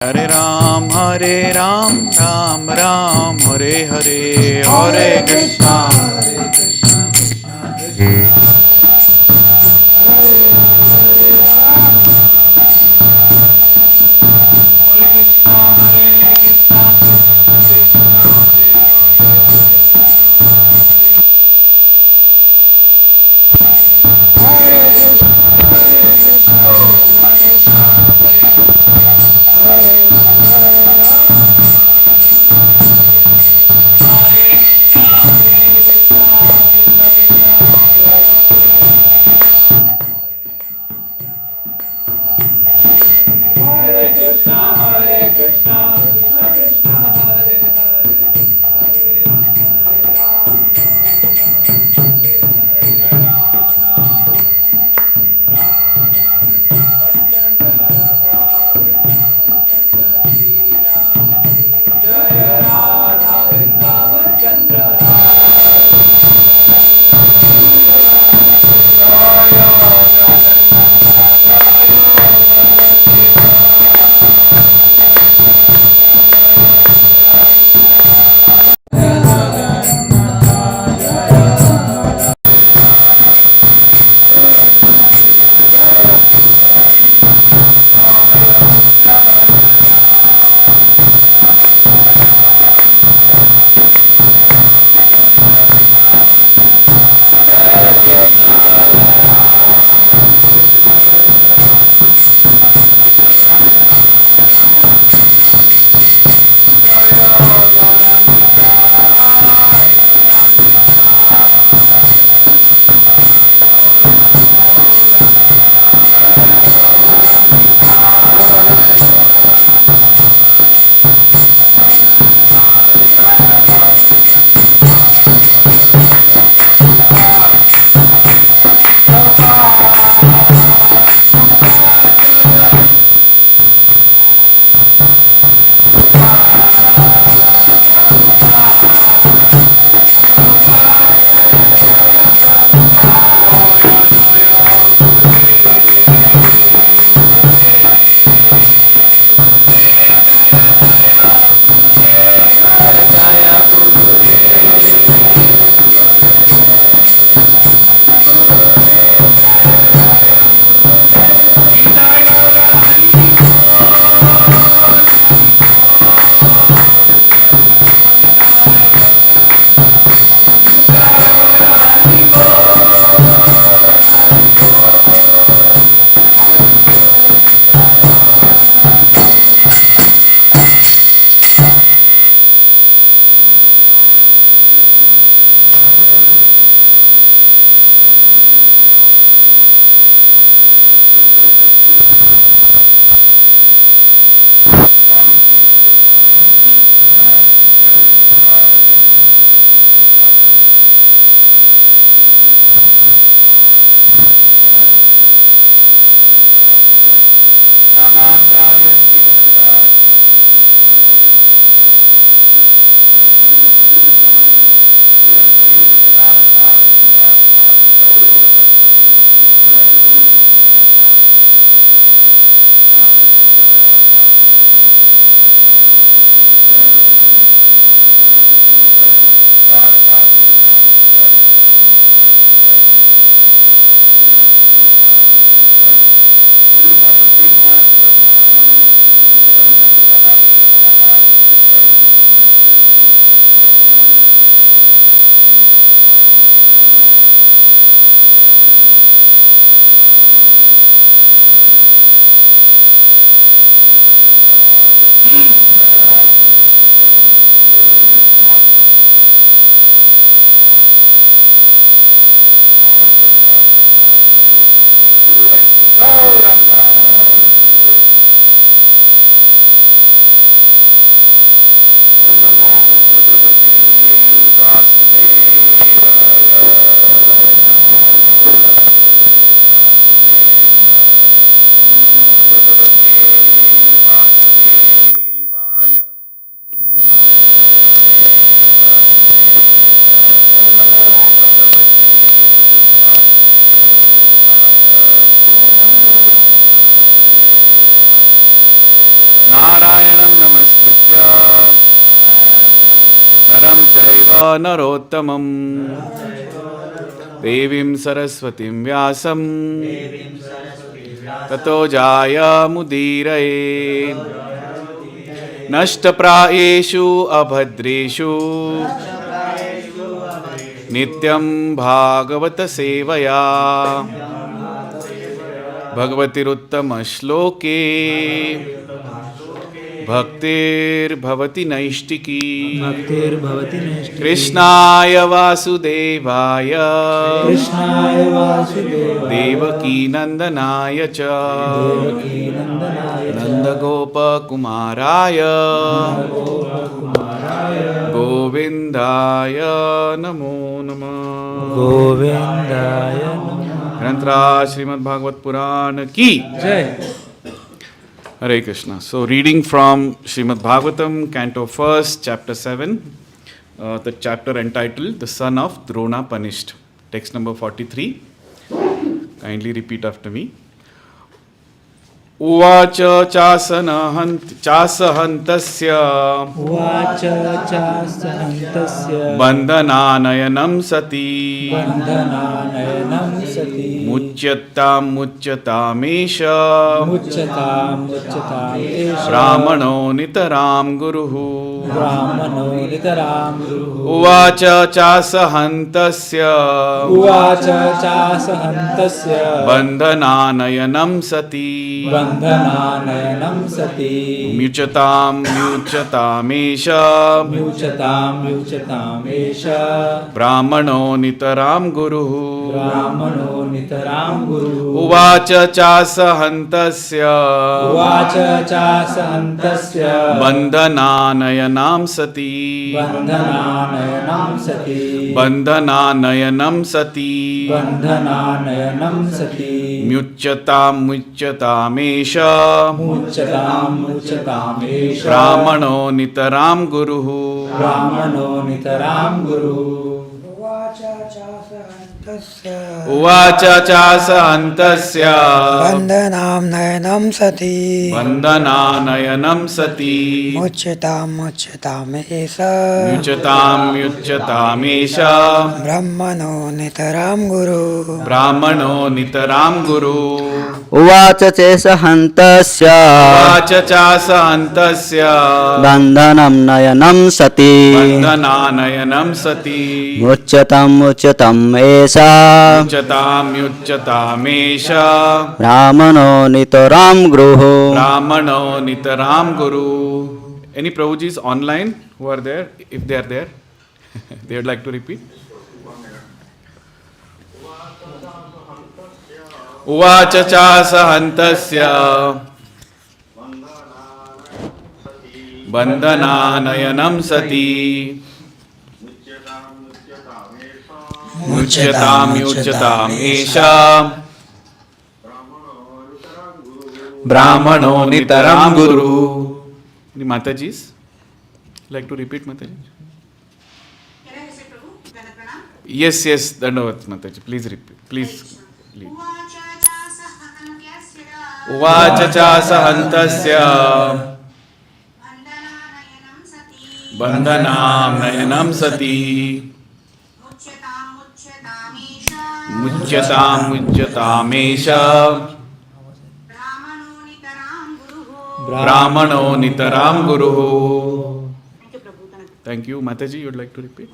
Hare Ram, Ram Ram, Hare Hare, Hare Krishna, नमस्कृत्य नरं चैव नरोत्तमं देवीं सरस्वतीं व्यासं ततो जायमुदीरये नष्टप्रायेषु अभद्रेषु नित्यं भागवत सेवया भगवतिरुत्तमश्लोके भक्तिर्भवति नैष्टिकी कृष्णाय वासुदेवाय देवकी नंदनाय च नंदगोपकुमाराय गोविंदाय नमो नमः। गोविंदाय नमः। ग्रंथराज श्रीमद् भागवत पुराण की जय। Hare Krishna. So, reading from Srimad Bhagavatam, Canto 1st, Chapter 7, the chapter entitled The Son of Drona Punished. Text number 43. Kindly repeat after me. Uvacha chasahantasya bandhananayanam sati mucyatamesha brahmano nitaram guruhu uvacha chasahantasya bandhananayanam sati mucyatamesha brahmano nitaram guruhu uvacha chasahantasya bandhananayanam sati mucyatamesha brahmano nitaram guruhu uvacha chasahantasya bandhananayanam sati mucyatamesha brahmano nitaram guru उवाच चेसहन्तस्य बन्धनं नयनं सति मुच्यताम् एषा ब्राह्मणो नितरां guru. Any Prabhujis online who are there? If they are there, they would like to repeat. Uvacha chasahantasya bandhananayanam sati mucyatamesha brahmano nitaram guru. Any Matajis like to repeat, Mataji? Can I say Prabhu? Dandavat? Yes, Dandavat Mataji. Please repeat. Please. Uvacha chasahantasya bandhananayanam sati mucyatamesha brahmano nitaram guruhu. Thank you. Mataji, you would like to repeat?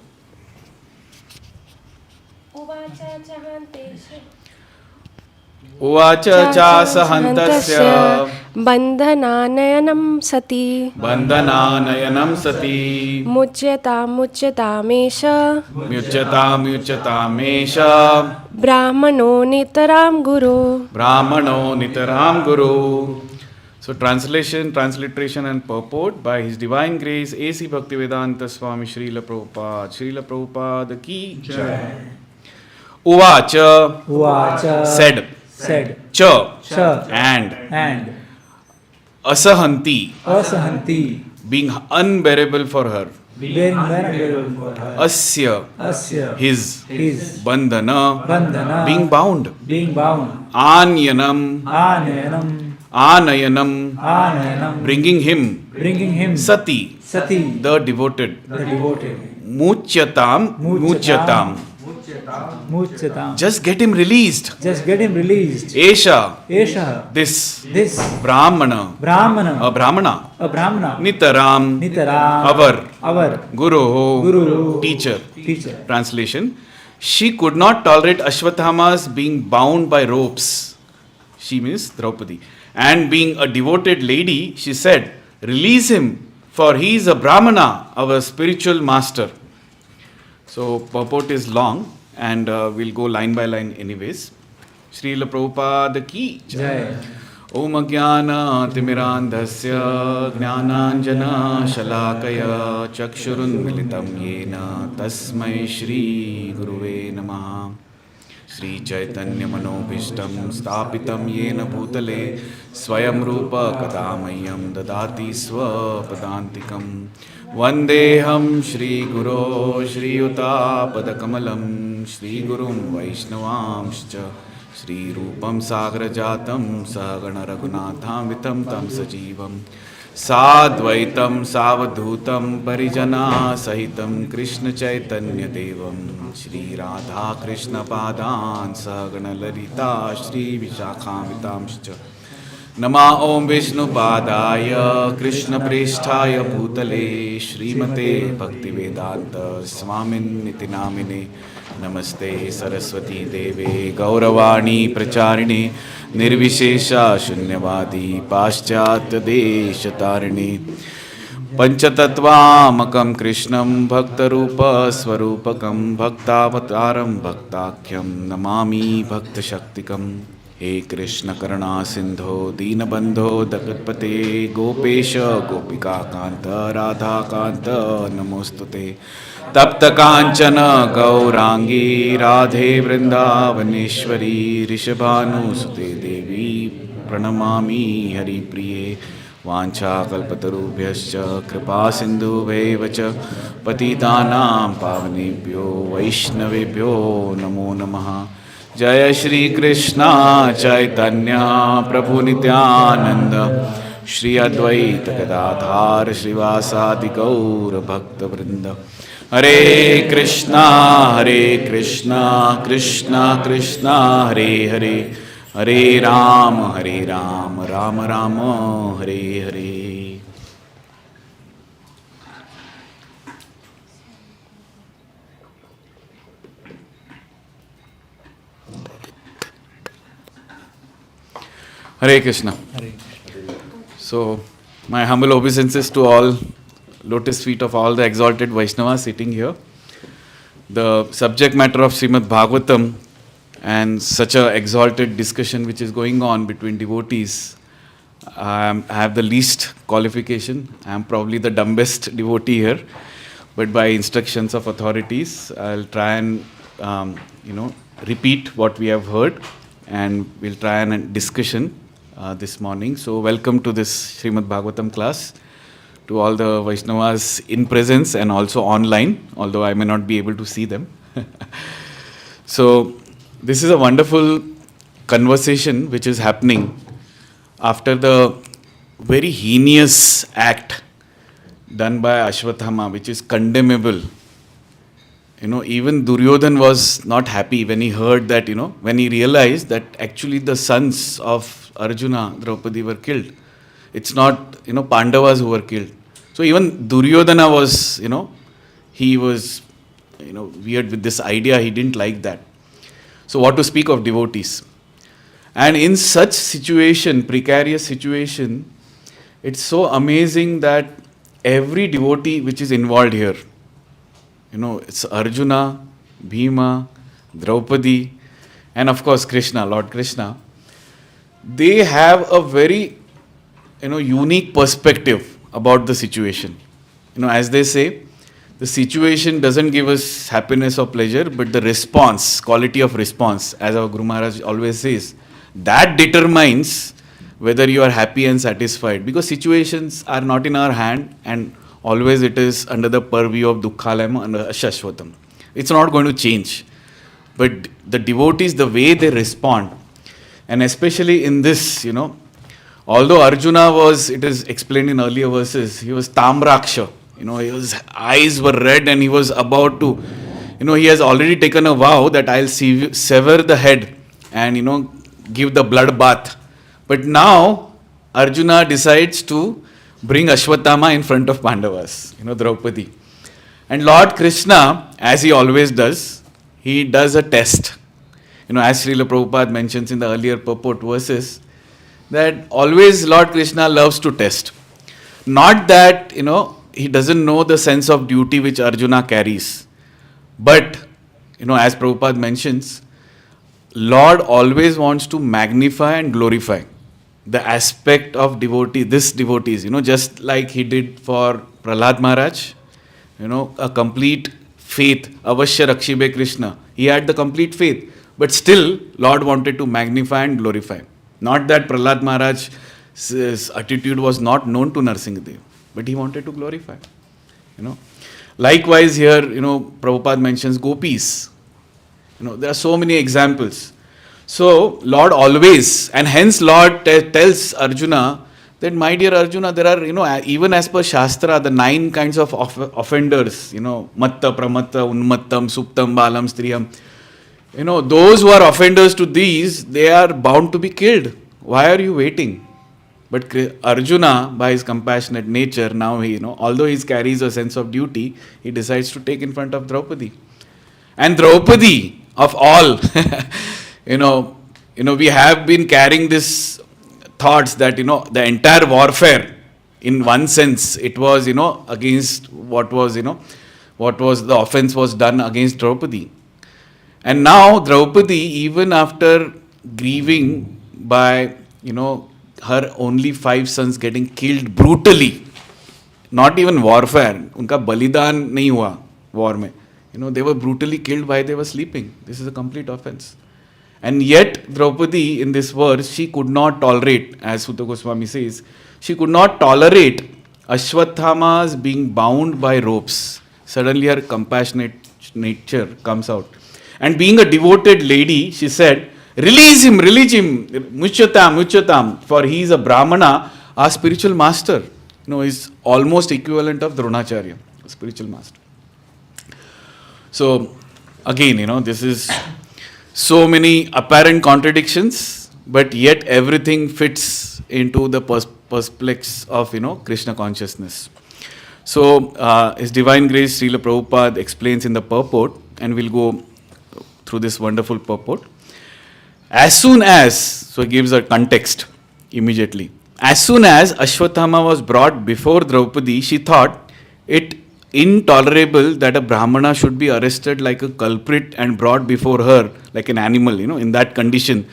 Uvacha chasahantasya bandhananayanam sati mucyatamesha brahmano nitaram guru. So transliteration and purport by His Divine Grace A.C. Bhaktivedanta Swami Srila Prabhupada ki jai. Uvacha said cha and asahanti being unbearable for her, asya his bandhana being bound, anyanam Anayanam, Anayanam, bringing him, bringing him, Sati, Sati, the devoted, the devoted, Muchyatam, Muchyatam. Muchatam. Just get him released. Just get him released. Esha, Esha, this this Brahmana, Brahmana, a Brahmana, a Brahmana, Nitaram, Nitaram, our Guru, Guru, teacher. teacher. Translation: she could not tolerate Ashwatthama's being bound by ropes. She means Draupadi. And being a devoted lady, she said, release him, for he is a Brahmana, our spiritual master. So, purport is long, and we'll go line by line anyways. Srila Prabhupada ki Jai. Om Jnana Timirandhasya Jnananjana Shalakaya Chakshurun Militam Yena Tasmai Shri Guruve Namaha Shri Chaitanya Manobhishtam Stapitam Yena Bhutale Swayam Rupa Kadamayam Dadati Swapadantikam Vandeham Shri Guru Shri Yuta Padakamalam Shri Gurum Vaishnavamscha Shri Rupam Sagrajatam Sagana Raghunatham Tam Sajivam Sadvaitam Savadhutam Parijana Sahitam Krishna Chaitanya Devam Shri Radha Krishna Padan Sagana Lalita Shri Vishakhavitamscha Nama Om Vishnu Padaya Krishna Prishthaya Bhutale Shrimate Bhaktivedanta Swamin Nitinamine Namaste Saraswati Deve Gauravani Pracharine Nirvishesha Shunyavadi Paschatya Deshatarine Panchatattvamakam Krishnam Bhaktarupa Swarupakam Bhaktavataram Bhaktakyam Namami Bhakta Shaktikam He Krishna Karuna Sindho Deenabandho Dagatpate Gopesha Gopika Kanta Radha Kanta Namostute Tapta Kanchana Gaurangi Radhe Vrindavaneshwari Rishabhanu Sute Devi Pranamami Hari Priye Vancha Kalpatarubhyascha Kripa Sindhu Vevacha Patitanam Pavanebhyo Vaishnavebhyo Namo Namaha Jaya Shri Krishna Chaitanya Prabhu Nityananda Shri Advaita Gadadhar Srivasadi Gaura Bhakta Vrinda Hare Krishna Krishna Krishna Hare Hare Hare Rama Rama Rama Hare Hare. Hare Krishna. So, my humble obeisances to all lotus feet of all the exalted Vaishnavas sitting here. The subject matter of Srimad Bhagavatam and such a exalted discussion which is going on between devotees, I have the least qualification. I am probably the dumbest devotee here, but by instructions of authorities, I'll try and repeat what we have heard, and we'll try and discussion this morning. So welcome to this Srimad Bhagavatam class, to all the Vaishnavas in presence and also online, although I may not be able to see them. So this is a wonderful conversation which is happening after the very heinous act done by Ashwatthama, which is condemnable. Even Duryodhan was not happy when he heard that, when he realized that actually the sons of Arjuna, Draupadi were killed. It's not, Pandavas who were killed. So even Duryodhana was, he was, weird with this idea. He didn't like that. So what to speak of devotees? And in such situation, precarious situation, it's so amazing that every devotee which is involved here, it's Arjuna, Bhima, Draupadi, and of course Krishna, Lord Krishna. They have a very, unique perspective about the situation. As they say, the situation doesn't give us happiness or pleasure, but the response, quality of response, as our Guru Maharaj always says, that determines whether you are happy and satisfied. Because situations are not in our hand, and always it is under the purview of Dukkhalayam and Ashashvatam. It's not going to change. But the devotees, the way they respond, and especially in this, Although Arjuna was, it is explained in earlier verses, he was Tamraksha. His eyes were red and he was about to, he has already taken a vow that I'll sever the head and, give the blood bath. But now Arjuna decides to bring Ashwatthama in front of Pandavas, Draupadi. And Lord Krishna, as he always does, he does a test. As Srila Prabhupada mentions in the earlier purport verses, that always Lord Krishna loves to test. Not that, he doesn't know the sense of duty which Arjuna carries. But, as Prabhupada mentions, Lord always wants to magnify and glorify the aspect of devotees, just like he did for Prahlad Maharaj, a complete faith, Avashya Rakshibe Krishna. He had the complete faith, but still Lord wanted to magnify and glorify. Not that Prahlad Maharaj's attitude was not known to Narsingadev, but he wanted to glorify. Likewise here, Prabhupada mentions gopis. There are so many examples. So Lord always, and hence Lord tells Arjuna that, my dear Arjuna, there are, even as per Shastra, the 9 kinds of offenders, Matta, Pramatta, Unmattam, Suptam, Balam, Striyam. Those who are offenders to these, they are bound to be killed. Why are you waiting? But Arjuna, by his compassionate nature, now he, although he carries a sense of duty, he decides to take in front of Draupadi. And Draupadi, of all, we have been carrying this thoughts that, the entire warfare, in one sense, it was, against what was the offense was done against Draupadi. And now Draupadi, even after grieving by, her only 5 sons getting killed brutally, not even warfare, unka balidan nahi hua war mein. They were brutally killed while they were sleeping. This is a complete offense. And yet Draupadi, in this verse, she could not tolerate, as Sutta Goswami says, she could not tolerate Ashwatthama's being bound by ropes. Suddenly her compassionate nature comes out. And being a devoted lady, she said, release him, muchatam, for he is a Brahmana, our spiritual master. Is almost equivalent of Dronacharya, spiritual master. So, again, this is so many apparent contradictions, but yet everything fits into the persplex of, Krishna consciousness. So, His Divine Grace, Srila Prabhupada explains in the purport, and we'll go through this wonderful purport. As soon as, so he gives a context immediately. As soon as Ashwatthama was brought before Draupadi, she thought it intolerable that a Brahmana should be arrested like a culprit and brought before her like an animal, in that condition.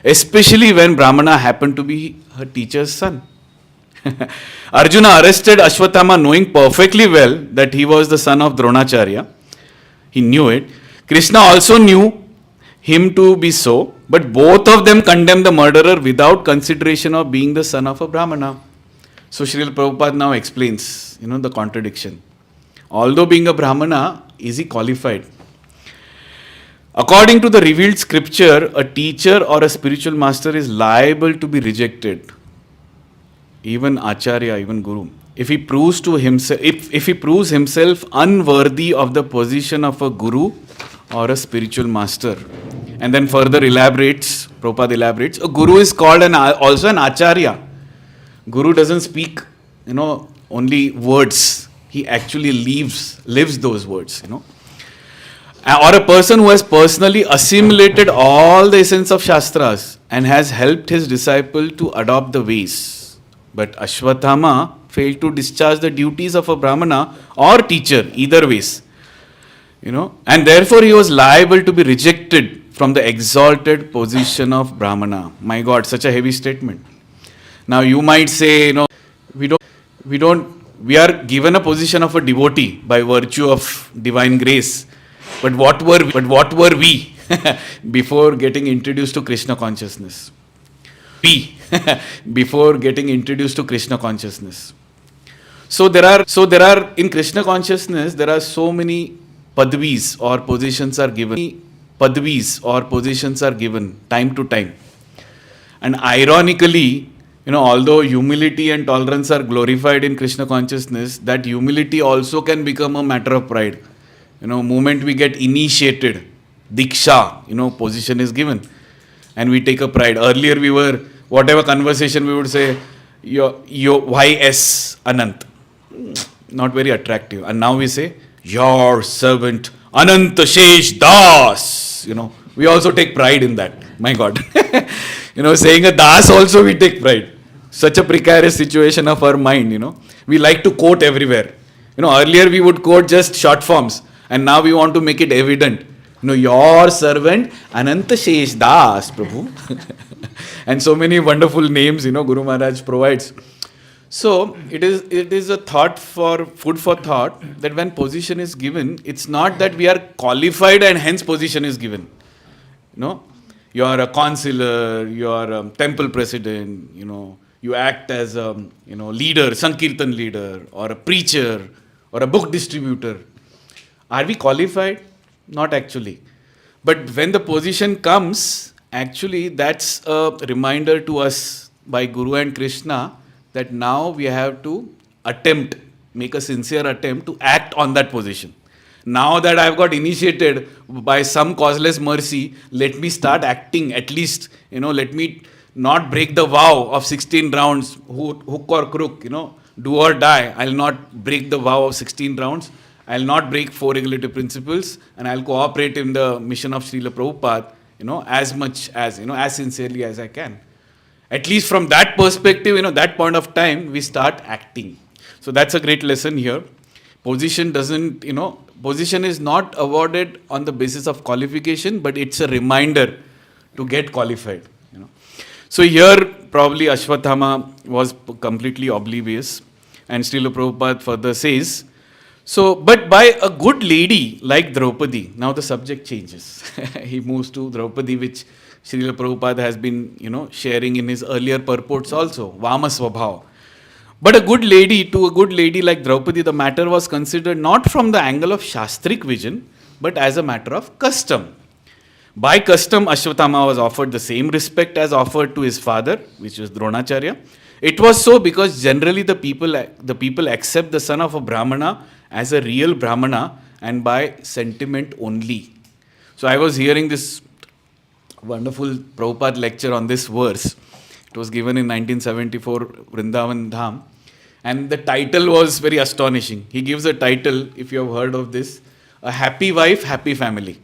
Especially when Brahmana happened to be her teacher's son. Arjuna arrested Ashwatthama knowing perfectly well that he was the son of Dronacharya. He knew it. Krishna also knew him to be so, but both of them condemned the murderer without consideration of being the son of a Brahmana. So Srila Prabhupada now explains, the contradiction. Although being a Brahmana, is he qualified? According to the revealed scripture, a teacher or a spiritual master is liable to be rejected. Even Acharya, even Guru. If he proves himself unworthy of the position of a Guru or a spiritual master. And then further Prabhupada elaborates, a Guru is called also an Acharya. Guru doesn't speak, only words. He actually lives those words, Or a person who has personally assimilated all the essence of Shastras and has helped his disciple to adopt the ways. But Ashwatthama failed to discharge the duties of a Brahmana or teacher, either ways. And therefore he was liable to be rejected from the exalted position of Brahmana. My God, such a heavy statement. Now you might say, we are given a position of a devotee by virtue of divine grace. But what were we before getting introduced to Krishna consciousness? Before getting introduced to Krishna consciousness. So there are in Krishna consciousness, there are so many padvis or positions are given time to time. And ironically, Although humility and tolerance are glorified in Krishna consciousness, that humility also can become a matter of pride. Moment we get initiated, diksha, position is given, and we take a pride. Earlier we were, whatever conversation we would say, your YS Anant, not very attractive. And now we say, your servant Anantshesh Das. We also take pride in that. My God. Saying a Das also we take pride. Such a precarious situation of our mind, We like to quote everywhere. Earlier we would quote just short forms, and now we want to make it evident. Your servant Anantshesh Das, Prabhu. And so many wonderful names, Guru Maharaj provides. So it is a food for thought, that when position is given, it's not that we are qualified and hence position is given. You are a consular, you are a temple president, you act as a leader, Sankirtan leader, or a preacher, or a book distributor. Are we qualified? Not actually. But when the position comes, actually that's a reminder to us by Guru and Krishna that now we have to make a sincere attempt to act on that position. Now that I've got initiated by some causeless mercy, let me start acting at least, let me not break the vow of 16 rounds, hook or crook, do or die. I'll not break the vow of 16 rounds. I'll not break 4 regulative principles, and I'll cooperate in the mission of Srila Prabhupada, as much as, as sincerely as I can. At least from that perspective, that point of time, we start acting. So that's a great lesson here. Position is not awarded on the basis of qualification, but it's a reminder to get qualified. So here, probably Ashwathama was completely oblivious, and Srila Prabhupada further says, but by a good lady like Draupadi, now the subject changes. He moves to Draupadi, which Srila Prabhupada has been, sharing in his earlier purports also, Vama Swabhav. But to a good lady like Draupadi, the matter was considered not from the angle of Shastric vision, but as a matter of custom. By custom, Ashwathama was offered the same respect as offered to his father, which was Dronacharya. It was so because generally the people accept the son of a Brahmana as a real Brahmana and by sentiment only. So I was hearing this wonderful Prabhupada lecture on this verse. It was given in 1974 Vrindavan Dham, and the title was very astonishing. He gives a title, if you have heard of this, A Happy Wife, Happy Family.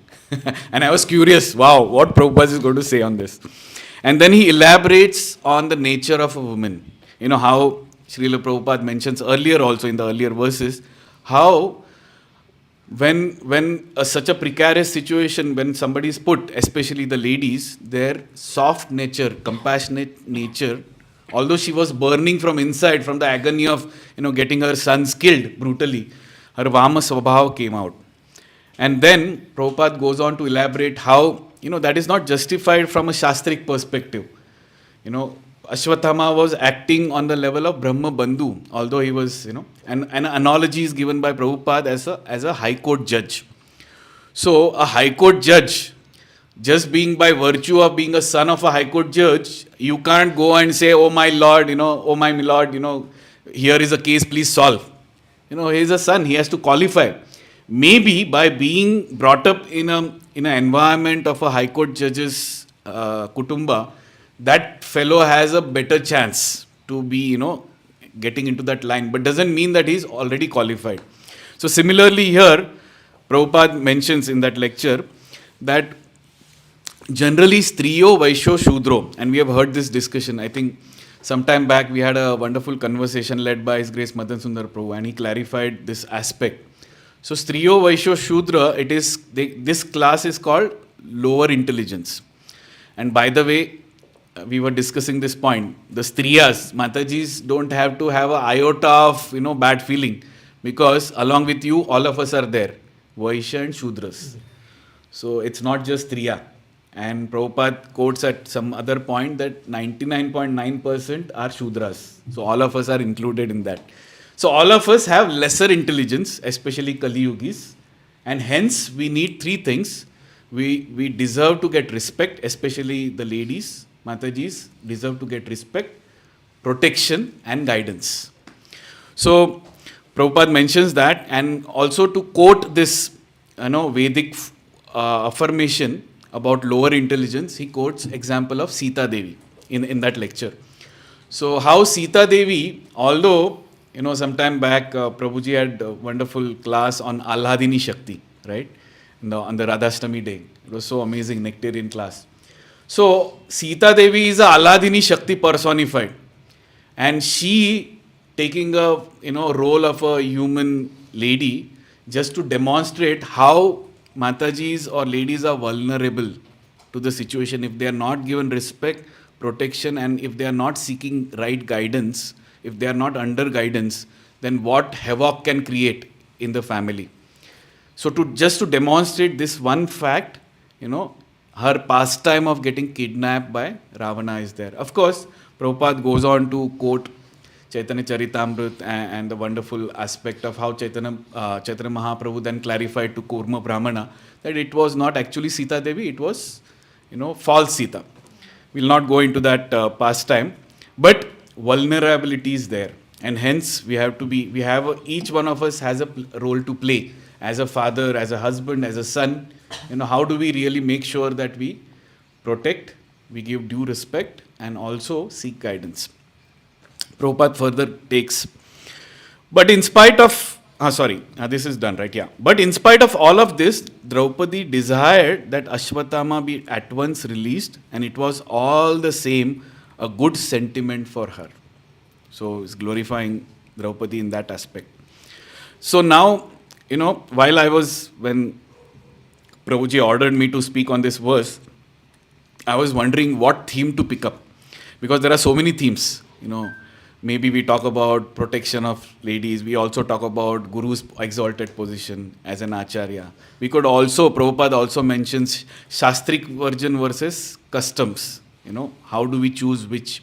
And I was curious, wow, what Prabhupada is going to say on this. And then he elaborates on the nature of a woman. How Srila Prabhupada mentions earlier also in the earlier verses, how when such a precarious situation, when somebody is put, especially the ladies, their soft nature, compassionate nature, although she was burning from inside, from the agony of getting her sons killed brutally, her Vama Swabhav came out. And then Prabhupada goes on to elaborate how that is not justified from a Shastric perspective. Ashwathama was acting on the level of Brahma Bandhu, although he was, an analogy is given by Prabhupada as a high court judge. So a high court judge, just being by virtue of being a son of a high court judge, you can't go and say, oh my lord, oh my lord, here is a case, please solve. He is a son, he has to qualify. Maybe by being brought up in an environment of a high court judge's kutumba, that fellow has a better chance to be, getting into that line, but doesn't mean that he's already qualified. So similarly here, Prabhupada mentions in that lecture that generally striyo vaishyo shudro, and we have heard this discussion. I think sometime back we had a wonderful conversation led by His Grace Madan Sundar Prabhu, and he clarified this aspect. So striyo vaishyo shudra, this class is called lower intelligence. And by the way, we were discussing this point. The striyas, Matajis, don't have to have an iota of bad feeling, because along with you, all of us are there, Vaishya and Shudras. So it's not just striya. And Prabhupada quotes at some other point that 99.9% are Shudras. So all of us are included in that. So all of us have lesser intelligence, especially Kali Yugis, and hence we need 3 things. We deserve to get respect, especially the ladies, Matajis, deserve to get respect. protection and guidance. So Prabhupada mentions that, and also to quote this, Vedic affirmation about lower intelligence, he quotes example of Sita Devi in that lecture. So how Sita Devi, although, sometime back, Prabhuji had a wonderful class on Alhadini Shakti, right? On the Radhashtami day. It was so amazing, nectarian class. So Sita Devi is a Alhadini Shakti personified. And she taking a, role of a human lady just to demonstrate how Matajis or ladies are vulnerable to the situation if they are not given respect, protection, and if they are not seeking right guidance, if they are not under guidance, then what havoc can create in the family. So just to demonstrate this one fact, her pastime of getting kidnapped by Ravana is there. Of course, Prabhupada goes on to quote Chaitanya Charitamrita and the wonderful aspect of how Chaitanya Mahaprabhu then clarified to Kurma Brahmana that it was not actually Sita Devi, it was, false Sita. We'll not go into that pastime, but vulnerability is there, and hence each one of us has a role to play as a father, as a husband, as a son. How do we really make sure that we protect, we give due respect, and also seek guidance? Prabhupada further takes, but in spite of, this is done, right? Yeah. But in spite of all of this, Draupadi desired that Ashwatthama be at once released, and it was all the same a good sentiment for her. So it's glorifying Draupadi in that aspect. So now, when Prabhuji ordered me to speak on this verse, I was wondering what theme to pick up, because there are so many themes, Maybe we talk about protection of ladies. We also talk about Guru's exalted position as an Acharya. We could also, Prabhupada also mentions Shastric virgin versus customs. How do we choose which?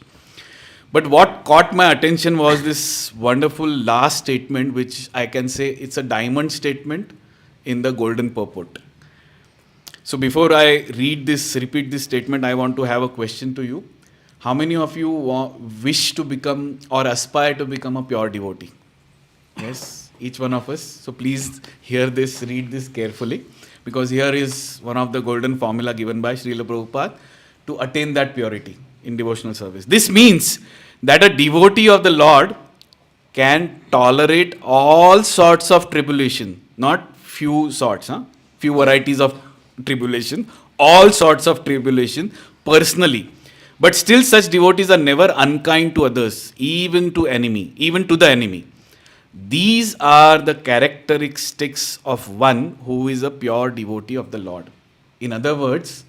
But what caught my attention was this wonderful last statement, which I can say it's a diamond statement in the golden purport. So before I repeat this statement, I want to have a question to you. How many of you wish to become or aspire to become a pure devotee? Yes, each one of us. So please read this carefully, because here is one of the golden formula given by Srila Prabhupada to attain that purity in devotional service. This means that a devotee of the Lord can tolerate all sorts of tribulation, not few sorts, few varieties of tribulation, all sorts of tribulation personally. But still such devotees are never unkind to others, even to the enemy. These are the characteristics of one who is a pure devotee of the Lord. In other words,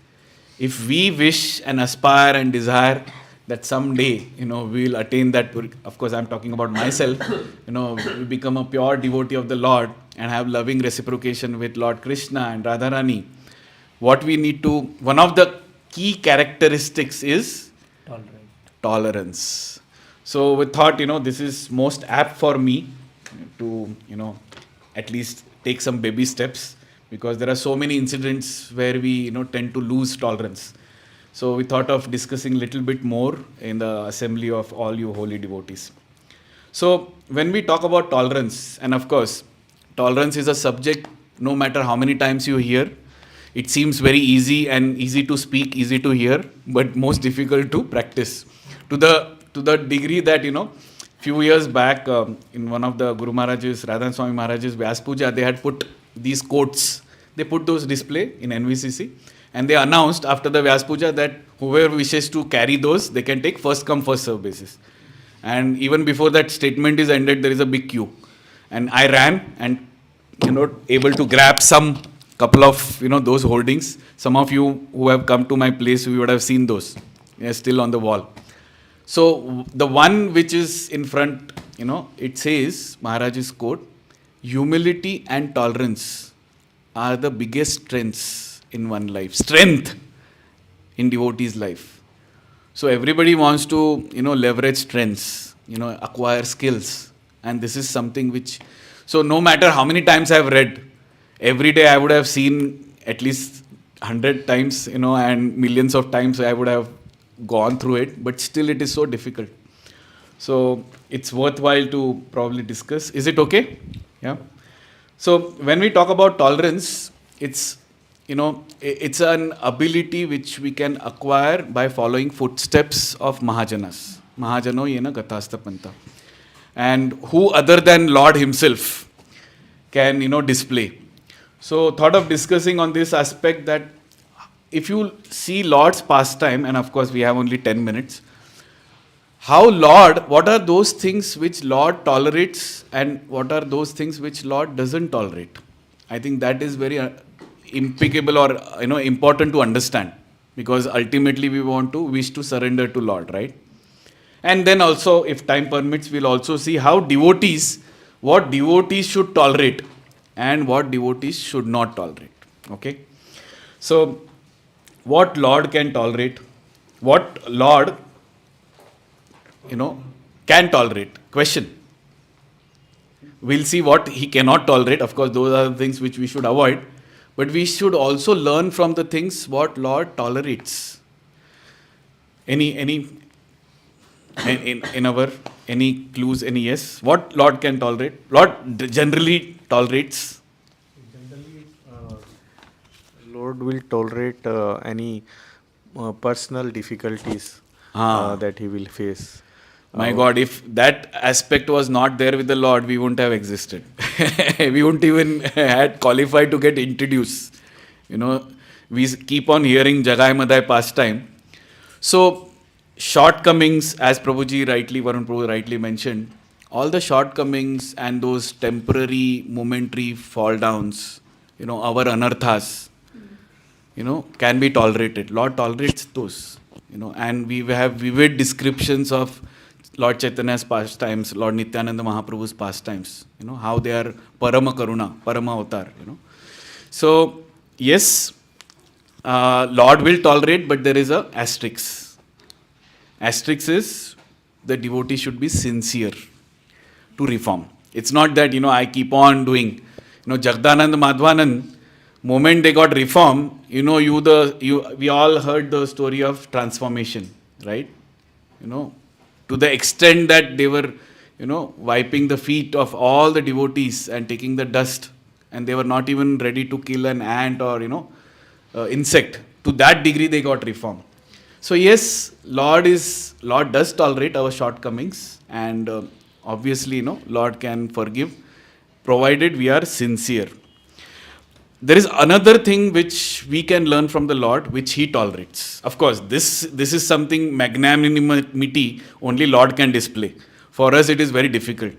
if we wish and aspire and desire that someday, we will attain that, of course I'm talking about myself, we become a pure devotee of the Lord and have loving reciprocation with Lord Krishna and Radharani, one of the key characteristics is tolerance. So we thought, this is most apt for me to, at least take some baby steps, because there are so many incidents where we, tend to lose tolerance. So we thought of discussing a little bit more in the assembly of all you holy devotees. So when we talk about tolerance, and of course, tolerance is a subject, no matter how many times you hear, it seems very easy to speak, easy to hear, but most difficult to practice. To the degree that, few years back, in one of the Guru Maharaj's, Radhan Swami Maharaj's Vyas Puja, they had put these quotes. They put those display in NVCC, and they announced after the Vyas Puja that whoever wishes to carry those, they can take first come, first serve basis. And even before that statement is ended, there is a big queue. And I ran and, able to grab some couple of, those holdings. Some of you who have come to my place, you would have seen those. They are still on the wall. So the one which is in front, it says, Maharaj's quote, humility and tolerance are the biggest strengths in one life. Strength in devotee's life. So everybody wants to, leverage strengths, acquire skills. And this is something which, so no matter how many times I've read, every day I would have seen at least 100 times, and millions of times I would have gone through it, but still it is so difficult. So it's worthwhile to probably discuss. Is it okay? Yeah. So when we talk about tolerance, it's it's an ability which we can acquire by following footsteps of Mahajanas. Mahajano yena gatastapanta. And who other than Lord himself can display. So thought of discussing on this aspect that if you see Lord's pastime, and of course we have only 10 minutes, what are those things which Lord tolerates and what are those things which Lord doesn't tolerate? I think that is very impeccable or important to understand, because ultimately we wish to surrender to Lord, right? And then also, if time permits, we'll also see what devotees should tolerate and what devotees should not tolerate. Okay? So, what Lord can tolerate, what Lord, can tolerate. Question. We'll see what he cannot tolerate. Of course, those are the things which we should avoid. But we should also learn from the things what Lord tolerates. Any clues, any yes? What Lord can tolerate? Lord generally tolerates. Generally, Lord will tolerate any personal difficulties that he will face. My God, if that aspect was not there with the Lord, we wouldn't have existed. We wouldn't even had qualified to get introduced. We keep on hearing Jagai Madai pastime. So, shortcomings, as Prabhuji Varun Prabhu rightly mentioned, all the shortcomings and those temporary, momentary fall downs, our anarthas, can be tolerated. Lord tolerates those, and we have vivid descriptions of Lord Chaitanya's pastimes, Lord Nityananda Mahaprabhu's pastimes, how they are Parama Karuna, Parama Avatar, So, yes, Lord will tolerate, but there is a asterisk. Asterisk is the devotee should be sincere to reform. It's not that, I keep on doing. Jagdanand Madhvanand, moment they got reform, we all heard the story of transformation, right? To the extent that they were, wiping the feet of all the devotees and taking the dust, and they were not even ready to kill an ant or, insect. To that degree, they got reform. So yes, Lord does tolerate our shortcomings, and obviously, Lord can forgive, provided we are sincere. There is another thing which we can learn from the Lord, which He tolerates. Of course, this is something magnanimity only Lord can display. For us, it is very difficult.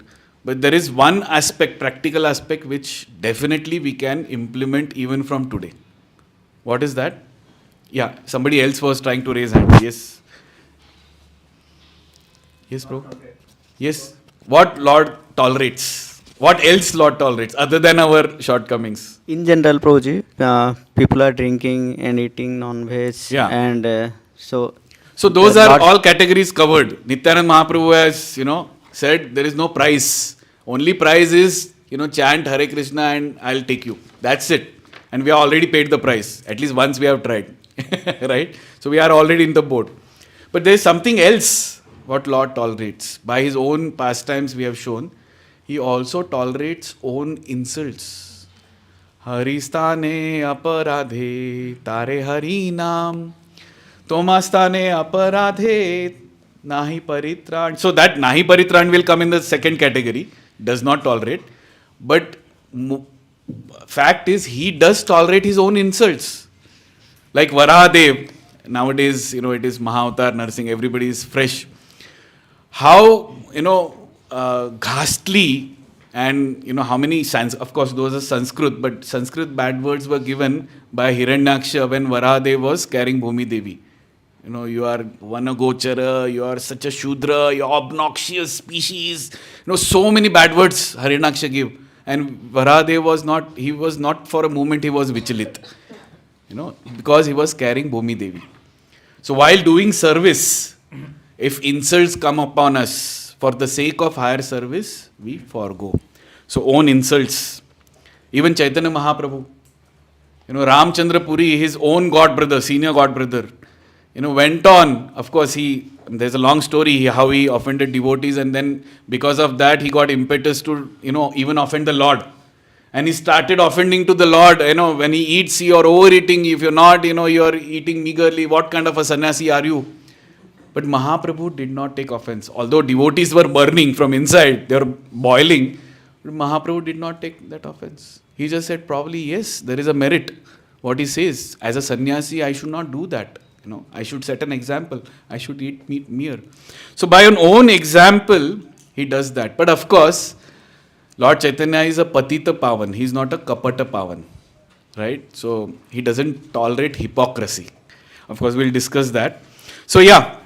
But there is one aspect, practical aspect, which definitely we can implement even from today. What is that? Yeah, somebody else was trying to raise hand. Yes. Yes, bro. Yes. What Lord tolerates? What else Lord tolerates other than our shortcomings? In general, Prabhuji, people are drinking and eating non-veg, Yeah. and so those are all categories covered. Nityanand Mahaprabhu has, said there is no price. Only price is, chant Hare Krishna and I'll take you. That's it. And we have already paid the price. At least once we have tried. Right? So we are already in the boat. But there is something else what Lord tolerates. By His own pastimes we have shown, He also tolerates own insults. Haristane aparadhe tare hari naam tomastane aparadhe nahi paritran. So that nahi paritran will come in the second category. Does not tolerate. But fact is, he does tolerate his own insults. Like Varahadev, nowadays, it is Mahavatar, Narsingh, everybody is fresh. How, ghastly and, how many, of course, those are Sanskrit, but Sanskrit bad words were given by Hiranyaksha when Varahadev was carrying Bhumi Devi. You are Vanagochara, you are such a Shudra, you are obnoxious species. So many bad words Hiranyaksha gave. And Varahadev was not for a moment, he was Vichalit. Because he was carrying Bhumi Devi. So while doing service, if insults come upon us for the sake of higher service, we forego. So own insults. Even Chaitanya Mahaprabhu, Ramchandra Puri, his own god brother, senior god brother, went on. Of course, there's a long story how he offended devotees, and then because of that, he got impetus to, even offend the Lord. And he started offending to the Lord, when he eats, you're overeating. If you're not, you're eating meagerly. What kind of a sannyasi are you? But Mahaprabhu did not take offense. Although devotees were burning from inside, they were boiling, but Mahaprabhu did not take that offense. He just said, probably, yes, there is a merit. What he says, as a sannyasi, I should not do that. I should set an example. I should eat meat mere. So by an own example, he does that. But of course, Lord Chaitanya is a patita pavan. He is not a kapata pavan. Right? So he doesn't tolerate hypocrisy. Of course, we'll discuss that. So yeah,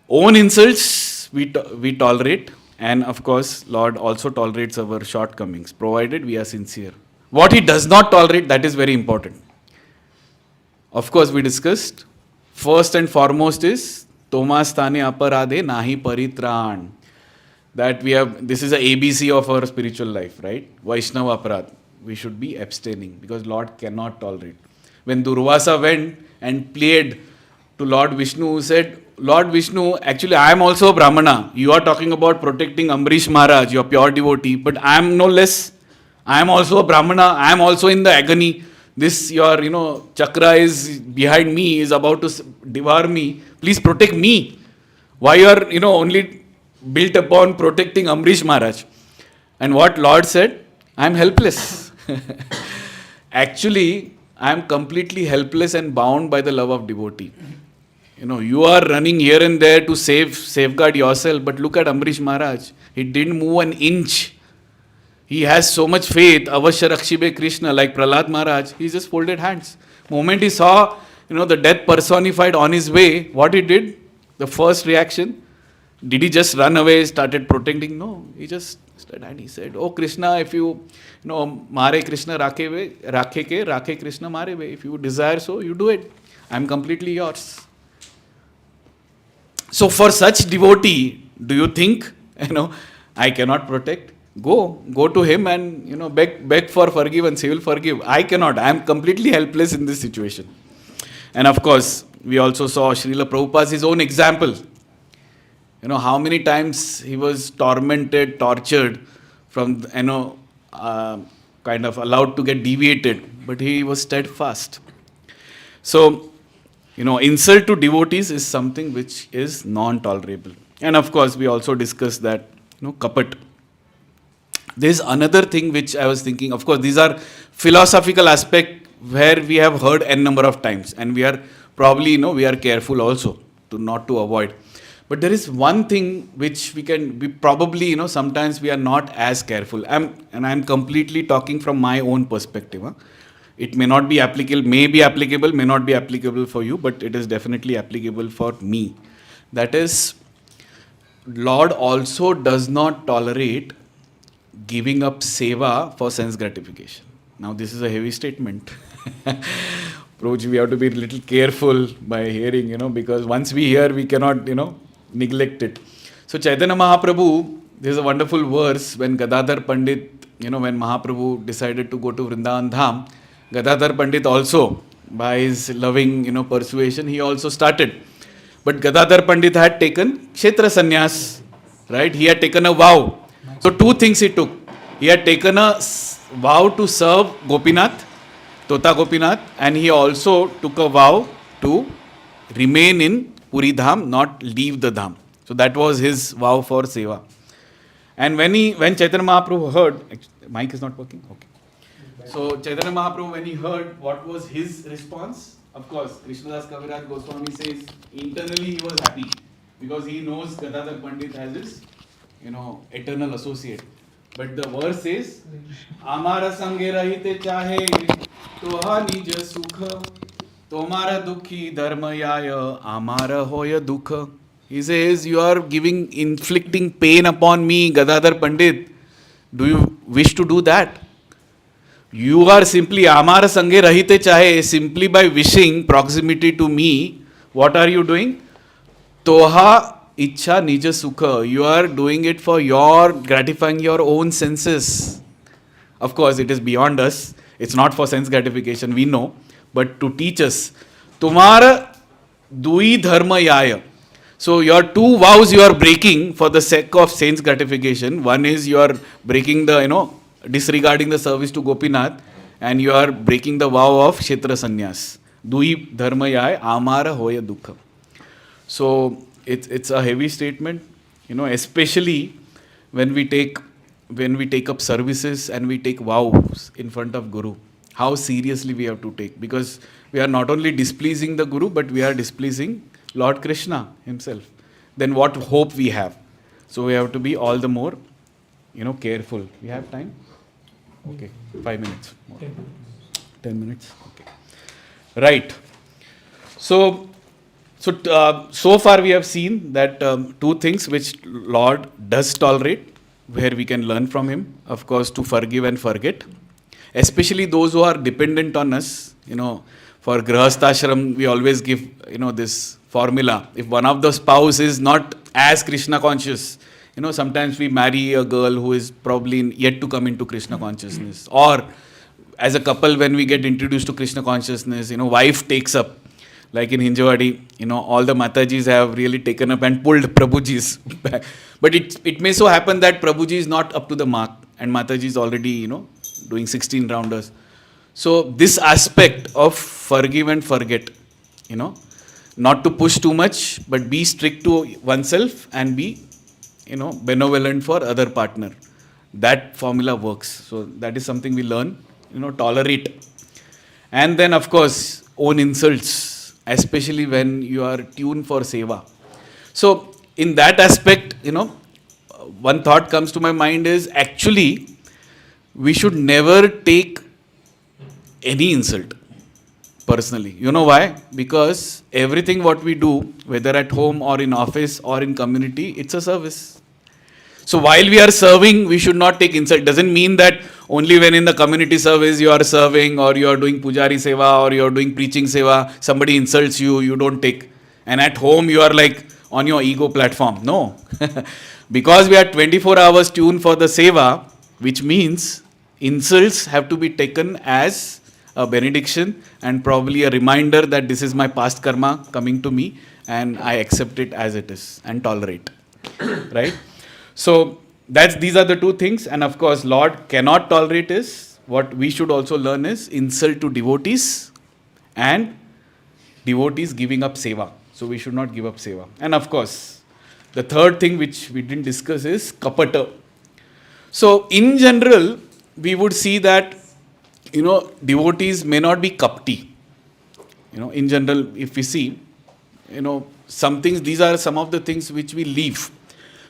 own insults we tolerate. And of course, Lord also tolerates our shortcomings, provided we are sincere. What he does not tolerate, that is very important. Of course, we discussed. First and foremost is Tomastane aparade nahi paritran. That this is a ABC of our spiritual life, right? Vaishnava aparad. We should be abstaining because Lord cannot tolerate. When Durvasa went and pleaded to Lord Vishnu, who said, Lord Vishnu, actually I am also a Brahmana. You are talking about protecting Amrish Maharaj, your pure devotee, but I am no less. I am also a Brahmana. I am also in the agony. This your, chakra is behind me, is about to devour me. Please protect me. Why you are, only built upon protecting Amrish Maharaj? And what Lord said? I am helpless. Actually, I am completely helpless and bound by the love of devotee. You are running here and there to safeguard yourself, but look at Amrish Maharaj. He didn't move an inch. He has so much faith, Avashya Rakshibe Krishna, like Prahlad Maharaj. He just folded hands. Moment he saw, the death personified on his way, what he did? The first reaction, did he just run away, started protecting? No, he just stood and he said, oh Krishna, if you, Mare Krishna Rakhe Krishna Mare ve. If you desire so, you do it. I am completely yours. So for such devotee, do you think, I cannot protect? Go to him and, beg for forgiveness. He will forgive. I cannot. I am completely helpless in this situation. And of course, we also saw Srila Prabhupada's his own example. How many times he was tormented, tortured, from, kind of allowed to get deviated, but he was steadfast. So, insult to devotees is something which is non-tolerable. And of course, we also discussed that, kapat. There's another thing which I was thinking, of course, these are philosophical aspects where we have heard n number of times, and we are probably, we are careful also not to avoid. But there is one thing which we probably, sometimes we are not as careful. I'm completely talking from my own perspective. Huh? It may not be applicable, may not be applicable for you, but it is definitely applicable for me. That is, Lord also does not tolerate giving up seva for sense gratification. Now, this is a heavy statement. Prabhuji, we have to be a little careful by hearing, because once we hear, we cannot, neglect it. So, Chaitanya Mahaprabhu, there's a wonderful verse when Gadadhar Pandit, when Mahaprabhu decided to go to Vrindavan Dham, Gadadhar Pandit also, by his loving, persuasion, he also started. But Gadadhar Pandit had taken Kshetra Sannyas, right? He had taken a vow. So two things he took. He had taken a vow to serve Gopinath, Tota Gopinath, and he also took a vow to remain in Puri Dham, not leave the Dham. So that was his vow for seva. And when Chaitanya Mahaprabhu heard, mic is not working? Okay. So Chaitanya Mahaprabhu, when he heard, what was his response? Of course, Krishnadas Kaviraj Goswami says, internally he was happy because he knows Gadadhar Pandit as his, eternal associate. But the verse says, Amara sange rahite chahe, toha nij sukha, tomara dukhi dharmayaya, amara hoya dukha. He says, you are inflicting pain upon me, Gadadhar Pandit. Do you wish to do that? You are simply Amara Sange Rahite Chahe, simply by wishing proximity to me. What are you doing? Toha Ichha Nija Sukha. You are doing it for gratifying your own senses. Of course, it is beyond us. It's not for sense gratification, we know. But to teach us, Tumhara Dui dharma yaya. So your two vows you are breaking for the sake of saints gratification. One is you are breaking the, disregarding the service to Gopinath, and you are breaking the vow of Kshetra Sannyas. Dui dharma yaya amara hoya dukha. So it's a heavy statement, especially when we take up services and we take vows in front of Guru. How seriously we have to take, because we are not only displeasing the Guru, but we are displeasing Lord Krishna himself. Then what hope we have? So we have to be all the more, careful. We have time? Okay, 5 minutes. More. 10 minutes. Okay. Right. So far we have seen that two things which Lord does tolerate, where we can learn from him. Of course, to forgive and forget. Especially those who are dependent on us. For Grihasthashram, we always give, this formula. If one of the spouse is not as Krishna conscious, sometimes we marry a girl who is probably yet to come into Krishna consciousness. Or as a couple, when we get introduced to Krishna consciousness, wife takes up. Like in Hinjawadi, all the Matajis have really taken up and pulled Prabhuji's back. But it may so happen that Prabhuji is not up to the mark and Mataji is already, doing 16 rounders. So this aspect of forgive and forget, not to push too much, but be strict to oneself and be, benevolent for other partner. That formula works. So that is something we learn, tolerate. And then of course, own insults, especially when you are tuned for seva. So in that aspect, one thought comes to my mind is actually we should never take any insult personally. You know why? Because everything what we do, whether at home or in office or in community, it's a service. So while we are serving, we should not take insult. Doesn't mean that only when in the community service you are serving or you are doing pujari seva or you are doing preaching seva, somebody insults you, you don't take. And at home you are like on your ego platform. No. Because we are 24 hours tuned for the seva, which means insults have to be taken as a benediction and probably a reminder that this is my past karma coming to me and I accept it as it is and tolerate. Right? So these are the two things, and of course Lord cannot tolerate is what we should also learn is insult to devotees and devotees giving up seva. So we should not give up seva. And of course the third thing which we didn't discuss is kapata. So in general we would see that devotees may not be kapti. In general if we see some things, these are some of the things which we leave.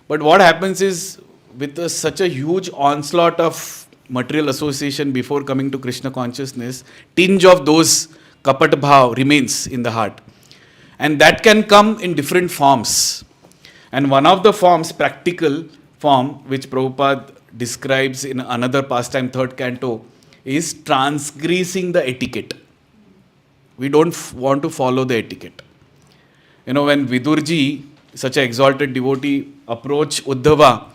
But what happens is, with such a huge onslaught of material association before coming to Krishna consciousness, tinge of those kapat bhav remains in the heart. And that can come in different forms. And one of the forms, practical form, which Prabhupada describes in another pastime, third canto, is transgressing the etiquette. We don't want to follow the etiquette. When Vidurji, such an exalted devotee, approached Uddhava,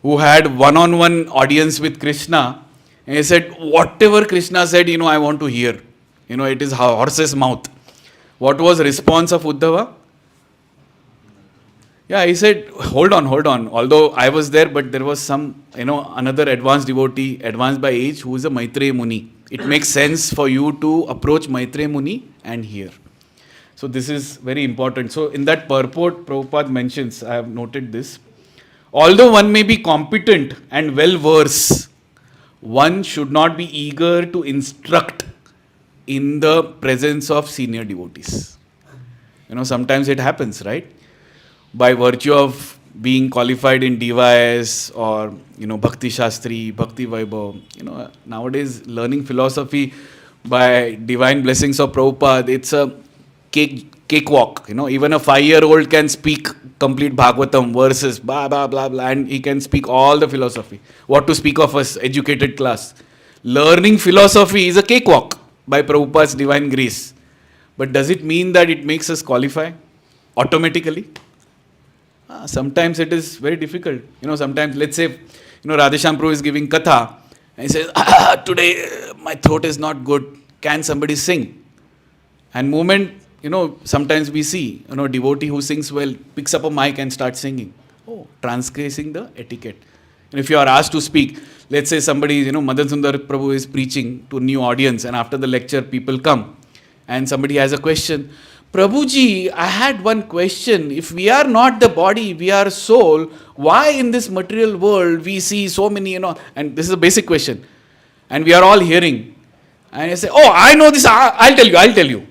who had one-on-one audience with Krishna, and he said, whatever Krishna said, I want to hear. It is horse's mouth. What was the response of Uddhava? Yeah, he said, hold on. Although I was there, but there was some, another advanced devotee, advanced by age, who is a Maitreya Muni. It makes sense for you to approach Maitreya Muni and hear. So this is very important. So in that purport, Prabhupada mentions, I have noted this, although one may be competent and well-versed, one should not be eager to instruct in the presence of senior devotees. Sometimes it happens, right? By virtue of being qualified in DYS or, Bhakti Shastri, Bhakti Vaibhav, nowadays learning philosophy by divine blessings of Prabhupada, it's a cakewalk. Even a 5-year-old can speak complete Bhagavatam verses, blah, blah, blah, blah, and he can speak all the philosophy. What to speak of us, educated class. Learning philosophy is a cakewalk by Prabhupada's divine grace. But does it mean that it makes us qualify automatically? Sometimes it is very difficult. Sometimes, let's say, Radheshyam Prabhu is giving katha, and he says, today my throat is not good. Can somebody sing? And moment, sometimes we see, devotee who sings well picks up a mic and starts singing. Oh, transgressing the etiquette. And if you are asked to speak, let's say somebody, Madan Sundar Prabhu is preaching to a new audience, and after the lecture, people come, and somebody has a question. Prabhuji, I had one question. If we are not the body, we are soul, why in this material world we see so many, and this is a basic question. And we are all hearing. And I say, oh, I know this, I'll tell you.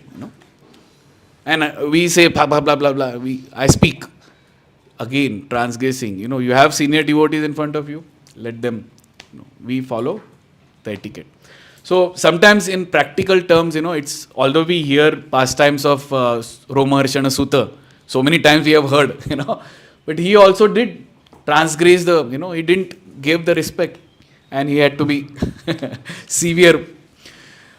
And we say, blah, blah, blah, blah, blah. I speak. Again, transgressing. You have senior devotees in front of you. Let them, we follow the etiquette. So sometimes in practical terms, it's, although we hear pastimes of Romaharshana Sutta, so many times we have heard, but he also did transgress he didn't give the respect, and he had to be severe,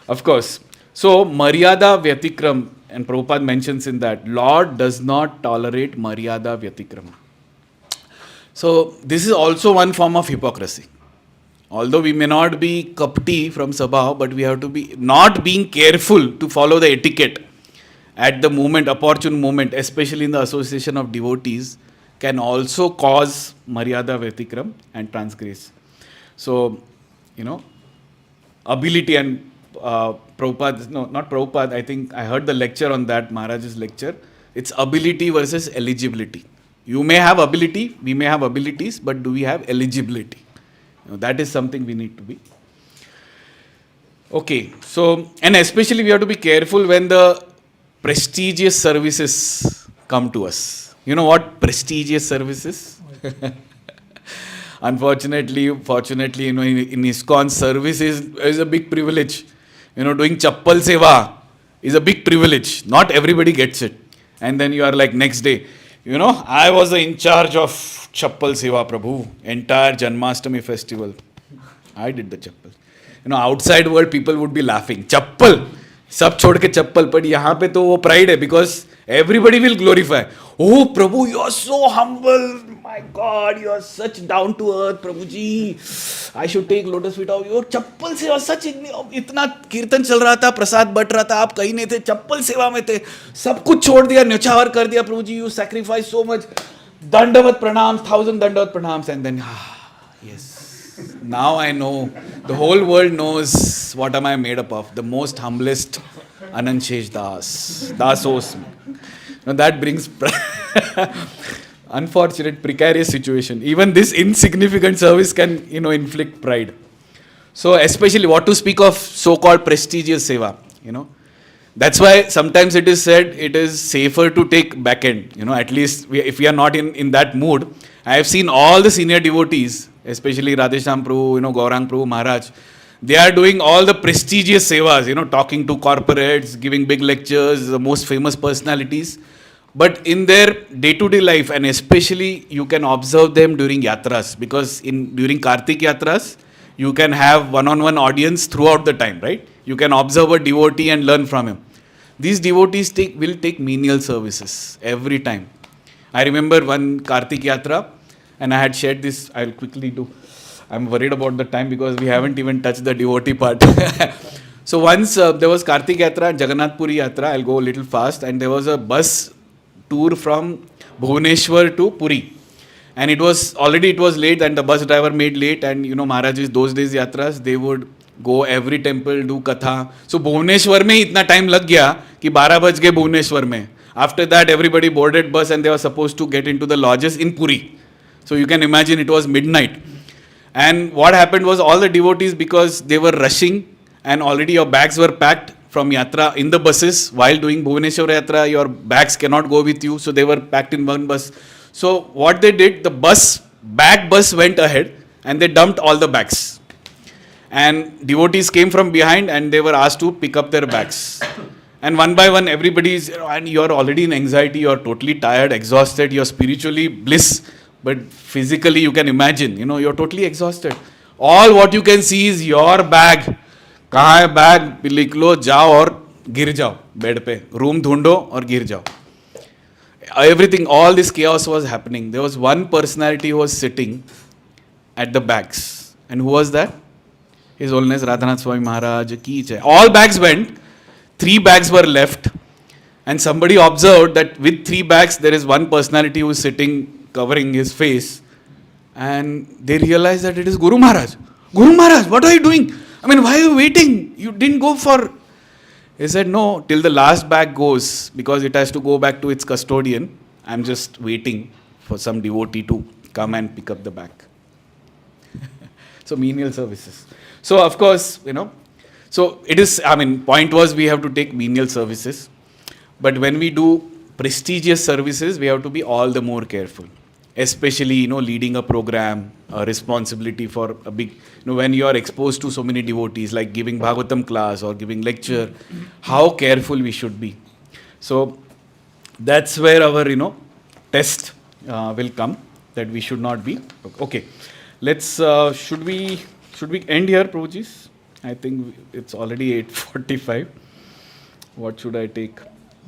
of course. So Maryada Vyatikram, and Prabhupada mentions in that, Lord does not tolerate Maryada Vyatikrama. So this is also one form of hypocrisy. Although we may not be kapti from Sabha, but we have to be not being careful to follow the etiquette at the moment, opportune moment, especially in the association of devotees, can also cause Maryada Vyatikram and transgress. So, ability and Prabhupada, no, not Prabhupada, I think I heard the lecture on that, Maharaj's lecture. It's ability versus eligibility. You may have ability, we may have abilities, but do we have eligibility? That is something we need to be. Okay, so, and especially we have to be careful when the prestigious services come to us. You know what prestigious services? Unfortunately, fortunately, in ISKCON, service is a big privilege. Doing chappal seva is a big privilege. Not everybody gets it. And then you are like next day, I was in charge of chappal seva, Prabhu, entire Janmashtami festival. I did the chappal. Outside world people would be laughing. Chappal, sab chhod ke chappal, but yahan pe to wo pride hai, because everybody will glorify. Oh, Prabhu, you are so humble. My God, you are such down to earth, Prabhuji. I should take lotus feet of your chappal seva. Such itna kirtan chal raha tha, prasad bant raha tha, aap kahin nahi the, chappal seva mein the. Sab kuch chhod diya, nyachawar kar diya, Prabhuji. You sacrifice so much. Dandavat pranams, 1,000 dandavat pranams, and then, yes. Now I know. The whole world knows what am I made up of. The most humblest Anantshesh Das. Dasos. That brings unfortunate, precarious situation. Even this insignificant service can, inflict pride. So especially what to speak of so-called prestigious seva, That's why sometimes it is said it is safer to take back end. At least if we are not in that mood. I have seen all the senior devotees, especially Radhesham Prabhu, Gaurang Prabhu, Maharaj. They are doing all the prestigious sevas, talking to corporates, giving big lectures, the most famous personalities. But in their day-to-day life, and especially you can observe them during yatras, because during Kartik yatras, you can have one-on-one audience throughout the time, right? You can observe a devotee and learn from him. These devotees will take menial services every time. I remember one Kartik yatra, and I had shared this, I'll quickly do. I'm worried about the time because we haven't even touched the devotee part. So once there was Kartik yatra and Jagannath Puri yatra, I'll go a little fast, and there was a bus tour from Bhubaneswar to Puri. And it was late, and the bus driver made late, and Maharaj's those days yatras, they would go every temple, do katha. So Bhubaneswar mein itna time lag gaya ki 12 baj gaye Bhubaneswar mein. After that, everybody boarded bus and they were supposed to get into the lodges in Puri. So you can imagine it was midnight. And what happened was all the devotees, because they were rushing and already your bags were packed from yatra in the buses. While doing Bhubaneswar yatra, your bags cannot go with you. So they were packed in one bus. So what they did, the back bus went ahead and they dumped all the bags. And devotees came from behind and they were asked to pick up their bags. And one by one, everybody's, and you're already in anxiety, you're totally tired, exhausted, you're spiritually bliss. But physically, you can imagine, you're totally exhausted. All what you can see is your bag. कहाँ है bag? लिख लो, जाओ और गिर जाओ bed पे. Room ढूंढो और गिर जाओ. Everything, all this chaos was happening. There was one personality who was sitting at the bags. And who was that? His Holiness Radhanath Swami Maharaj ki jai. All bags went. 3 bags were left. And somebody observed that with 3 bags, there is one personality who is sitting, covering his face. And they realized that it is Guru Maharaj. Guru Maharaj, what are you doing? I mean, why are you waiting? You didn't go for... He said, no, till the last bag goes, because it has to go back to its custodian. I'm just waiting for some devotee to come and pick up the bag. So, menial services. So, of course, so it is, point was we have to take menial services. But when we do prestigious services, we have to be all the more careful. Especially, leading a program, a responsibility for a big, when you are exposed to so many devotees, like giving Bhagavatam class or giving lecture, how careful we should be. So, that's where our, test will come, that we should not be. Okay, let's, should we end here, Prabhuji? I think it's already 8:45. What should I take?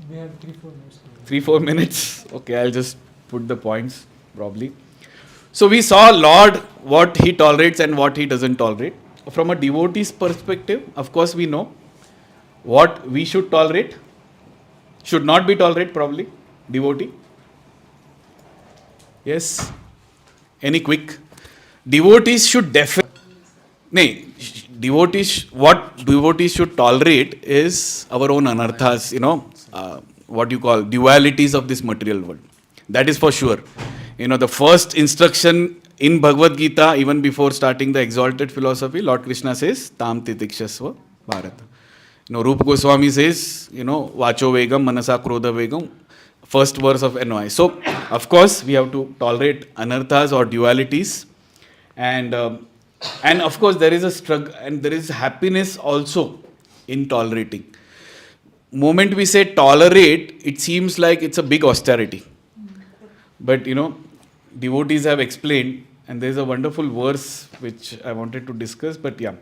We have 3-4 minutes. 3-4 minutes? Okay, I'll just put the points, probably. So we saw Lord, what he tolerates and what he doesn't tolerate. From a devotee's perspective, of course we know what we should tolerate, should not be tolerated, probably, devotee. Yes? Any quick? Devotees should definitely... what devotees should tolerate is our own anarthas, what you call dualities of this material world. That is for sure. The first instruction in Bhagavad Gita, even before starting the exalted philosophy, Lord Krishna says, Tam titikshasva bharat. Rupa Goswami says, Vacho vegam, manasa krodha vegam, first verse of NOI. So, of course, we have to tolerate anarthas or dualities. And of course, there is a struggle and there is happiness also in tolerating. Moment we say tolerate, it seems like it's a big austerity. But, devotees have explained, and there's a wonderful verse which I wanted to discuss, but yeah.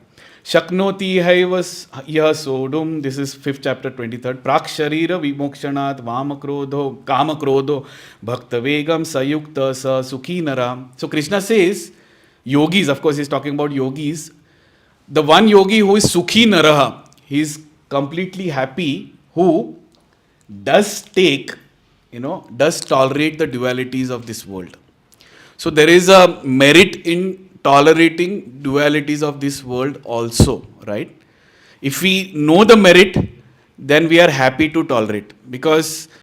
Shaknoti haivas yah sodum, this is 5th chapter, 23rd. Prak sharira vimokshanat vamakrodho, kamakrodho, bhakta vegam sayukta sa sukhi nara. So Krishna says, yogis, of course he's talking about yogis, the one yogi who is sukhi naraha, he is completely happy, who does take, does tolerate the dualities of this world. So there is a merit in tolerating dualities of this world also, right? If we know the merit, then we are happy to tolerate, because